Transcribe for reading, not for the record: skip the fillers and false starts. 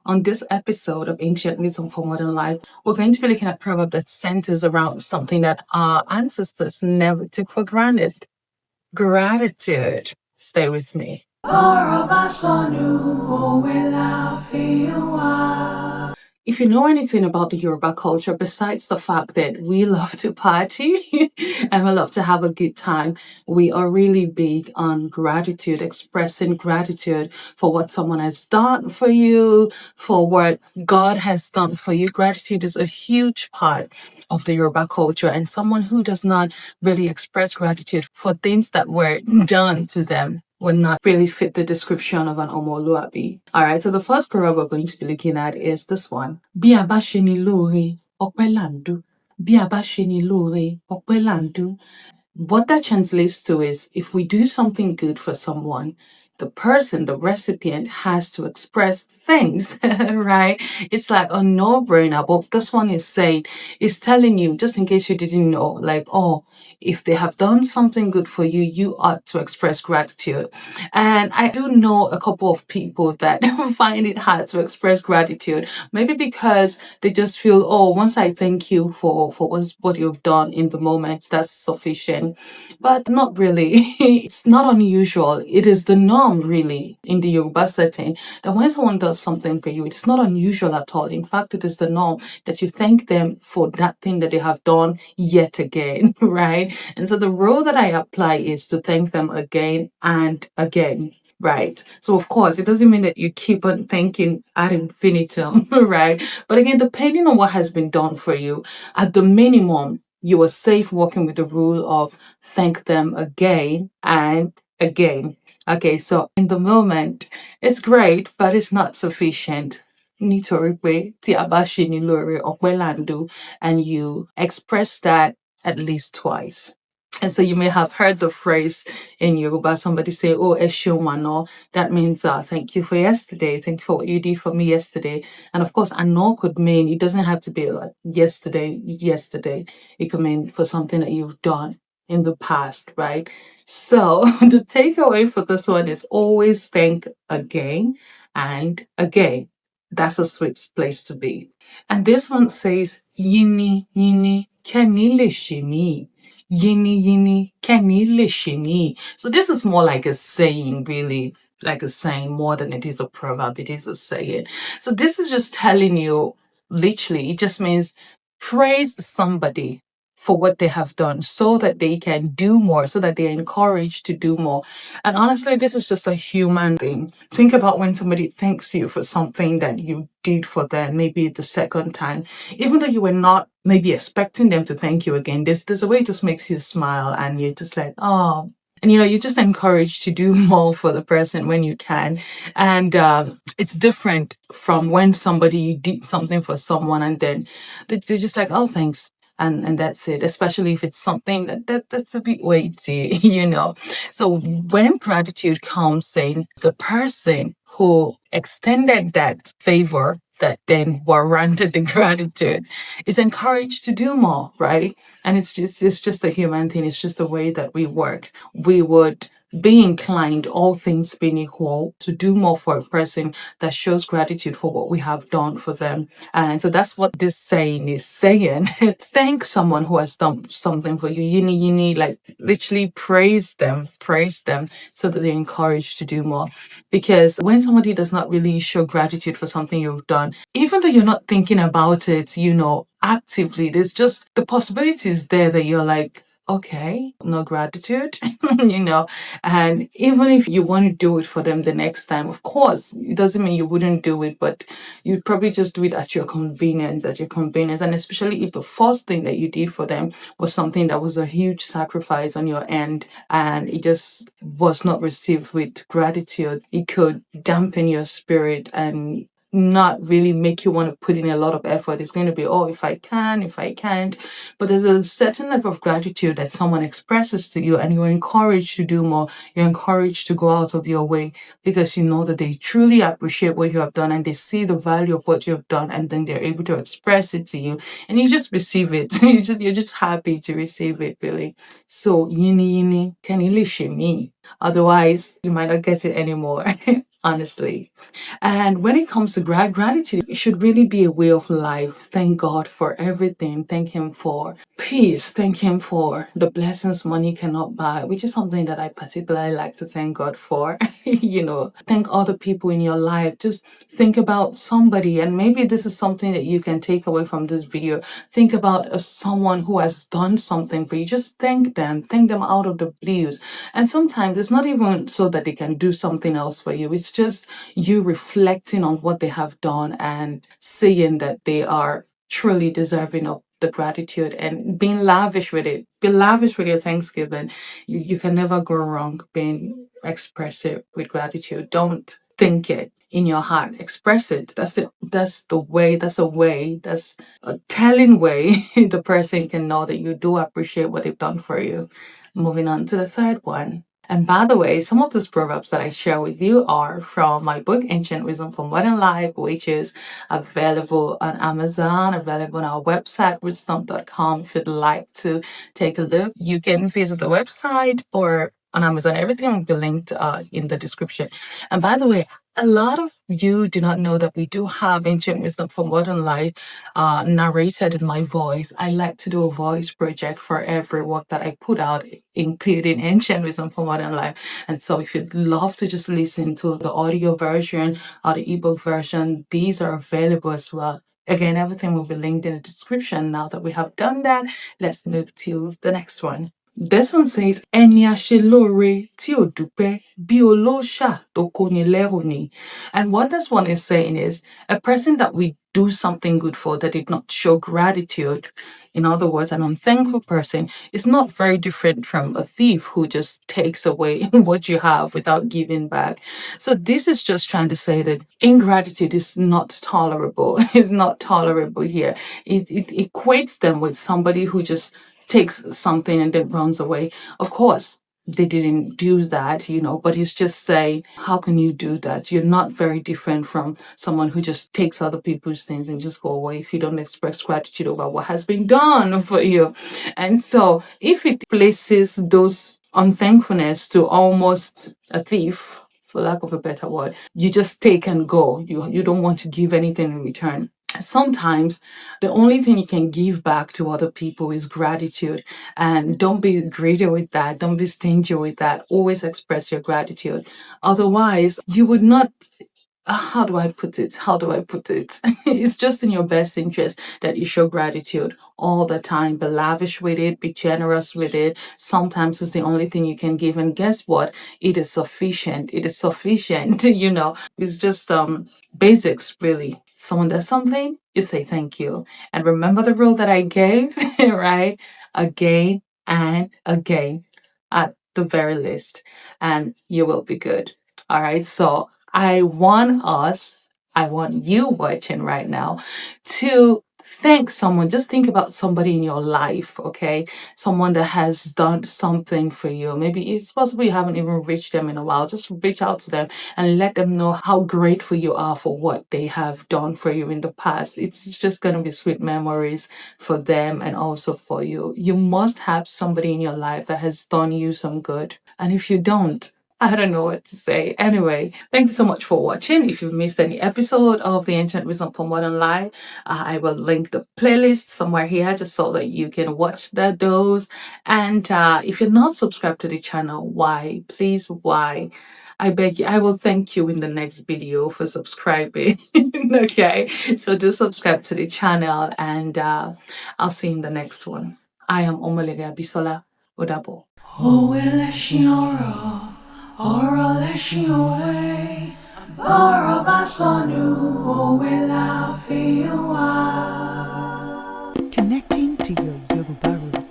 On this episode of Ancient Wisdom for Modern Life, we're going to be looking at a proverb that centers around something that our ancestors never took for granted: gratitude. Stay with me. If you know anything about the Yoruba culture, besides the fact that we love to party and we love to have a good time, we are really big on gratitude, expressing gratitude for what someone has done for you, for what God has done for you. Gratitude is a huge part of the Yoruba culture, and someone who does not really express gratitude for things that were done to them would not really fit the description of an omoluabi. Alright, so the first proverb we're going to be looking at is this one. Bí a bá ṣe ni lóore, ọpẹ́ là ń dú. Bí a bá ṣe ni lóore, ọpẹ́ là ń dú. What that translates to is, if we do something good for someone, the person, the recipient, has to express thanks, right? It's like a no-brainer. But this one is saying, is telling you, just in case you didn't know, like, oh, if they have done something good for you, you ought to express gratitude. And I do know a couple of people that find it hard to express gratitude, maybe because they just feel, oh, once I thank you for what you've done in the moment, that's sufficient. But not really. It's not unusual. It is the norm, really, in the Yoruba setting, that when someone does something for you, it's not unusual at all. In fact, it is the norm that you thank them for that thing that they have done yet again, right? And so the rule that I apply is to thank them again and again. Right. So of course, it doesn't mean that you keep on thanking ad infinitum, right? But again, depending on what has been done for you, at the minimum, you are safe working with the rule of thank them again and again. Okay, so in the moment, it's great, but it's not sufficient. Nítorí pé tí a bá ṣe ni lóore, ọpẹ́ là ń dú, and you express that at least twice. And so you may have heard the phrase in Yoruba, somebody say, oh, ẹ ṣeun àná. That means thank you for yesterday. Thank you for what you did for me yesterday. And of course, àná could mean, it doesn't have to be like yesterday. It could mean for something that you've done in the past, right? So the takeaway for this one is always thank again and again. That's a sweet place to be. And this one says, yini, yini, kẹ́ni lè ṣe mí. Yini yini kẹ́ni lè ṣe mí. So this is more like a saying, really, like a saying more than it is a proverb. It is a saying. So this is just telling you, literally, it just means praise somebody for what they have done so that they can do more, so that they're encouraged to do more. And honestly, this is just a human thing. Think about when somebody thanks you for something that you did for them, maybe the second time, even though you were not maybe expecting them to thank you again. There's a way it just makes you smile, and you're just like, oh. And you're just encouraged to do more for the person when you can. And it's different from when somebody did something for someone and then they're just like, oh, thanks. And that's it, especially if it's something that's a bit weighty, So when gratitude comes, saying the person who extended that favor that then warranted the gratitude is encouraged to do more, right? And it's just a human thing. It's just the way that we work. We would be inclined, all things being equal, to do more for a person that shows gratitude for what we have done for them. And so that's what this saying is saying. Thank someone who has done something for you. Yini, like literally praise them so that they're encouraged to do more. Because when somebody does not really show gratitude for something you've done, even though you're not thinking about it, actively, there's just the possibilities there that you're like, okay, no gratitude, and even if you want to do it for them the next time, of course, it doesn't mean you wouldn't do it, but you'd probably just do it at your convenience. And especially if the first thing that you did for them was something that was a huge sacrifice on your end and it just was not received with gratitude, it could dampen your spirit and not really make you want to put in a lot of effort. It's going to be, oh, if I can, if I can't. But there's a certain level of gratitude that someone expresses to you and you're encouraged to do more. You're encouraged to go out of your way because you know that they truly appreciate what you have done and they see the value of what you have done, and then they're able to express it to you and you just receive it. You're just happy to receive it, really. So, yini kẹ́ni lè ṣe mí. Otherwise, you might not get it anymore. honestly. And when it comes to gratitude, it should really be a way of life. Thank God for everything. Thank Him for peace. Thank Him for the blessings money cannot buy, which is something that I particularly like to thank God for. Thank other people in your life. Just think about somebody, and maybe this is something that you can take away from this video. Think about someone who has done something for you. Just thank them out of the blues. And sometimes it's not even so that they can do something else for you. It's just you reflecting on what they have done and seeing that they are truly deserving of the gratitude and being lavish with it. Be lavish with your Thanksgiving. You can never go wrong being expressive with gratitude. Don't think it in your heart. Express it. That's it. That's the way. That's a way. That's a telling way the person can know that you do appreciate what they've done for you. Moving on to the third one. And by the way, some of these proverbs that I share with you are from my book, Ancient Wisdom for Modern Life, which is available on Amazon, available on our website, rootstump.com. If you'd like to take a look, you can visit the website or on Amazon. Everything will be linked in the description. And by the way, a lot of you do not know that we do have Ancient Wisdom for Modern Life narrated in my voice. I like to do a voice project for every work that I put out, including Ancient Wisdom for Modern Life. And so if you'd love to just listen to the audio version or the ebook version, these are available as well. Again, everything will be linked in the description. Now that we have done that, let's move to the next one. This one says, Ẹni aṣelóore tí ò dúpẹ́ bí olóòṣà tó kóni lẹ́rù ni. And what this one is saying is, a person that we do something good for that did not show gratitude, in other words, an unthankful person, is not very different from a thief who just takes away what you have without giving back. So this is just trying to say that ingratitude is not tolerable. It's not tolerable here. It equates them with somebody who just takes something and then runs away. Of course, they didn't do that, but he's just saying, how can you do that? You're not very different from someone who just takes other people's things and just go away if you don't express gratitude over what has been done for you. And so if it places those unthankfulness to almost a thief, for lack of a better word, you just take and go. You don't want to give anything in return. Sometimes the only thing you can give back to other people is gratitude, and don't be greedy with that. Don't be stingy with that. Always express your gratitude. Otherwise, you would not. How do I put it? It's just in your best interest that you show gratitude all the time. Be lavish with it. Be generous with it. Sometimes it's the only thing you can give. And guess what? It is sufficient. It's just basics, really. Someone does something, you say thank you. And remember the rule that I gave, right? Again and again at the very least. And you will be good. All right. So I want you watching right now to thank someone. Just think about somebody in your life, okay? Someone that has done something for you. Maybe it's possible you haven't even reached them in a while. Just reach out to them and let them know how grateful you are for what they have done for you in the past. It's just going to be sweet memories for them and also for you. You must have somebody in your life that has done you some good. And if you don't, I don't know what to say. Anyway, thank you so much for watching. If you've missed any episode of the Ancient Wisdom for Modern Life, I will link the playlist somewhere here just so that you can watch those. And if you're not subscribed to the channel, why? Please, why? I beg you, I will thank you in the next video for subscribing. Okay, so do subscribe to the channel and I'll see you in the next one. I am Omolega Abisola. Odabo. Ọ̀rọ̀ lẹṣin òwe, bọ́rọ̀ bá sọnù, òwe la fi ń wá. Connecting to your Yoruba roots.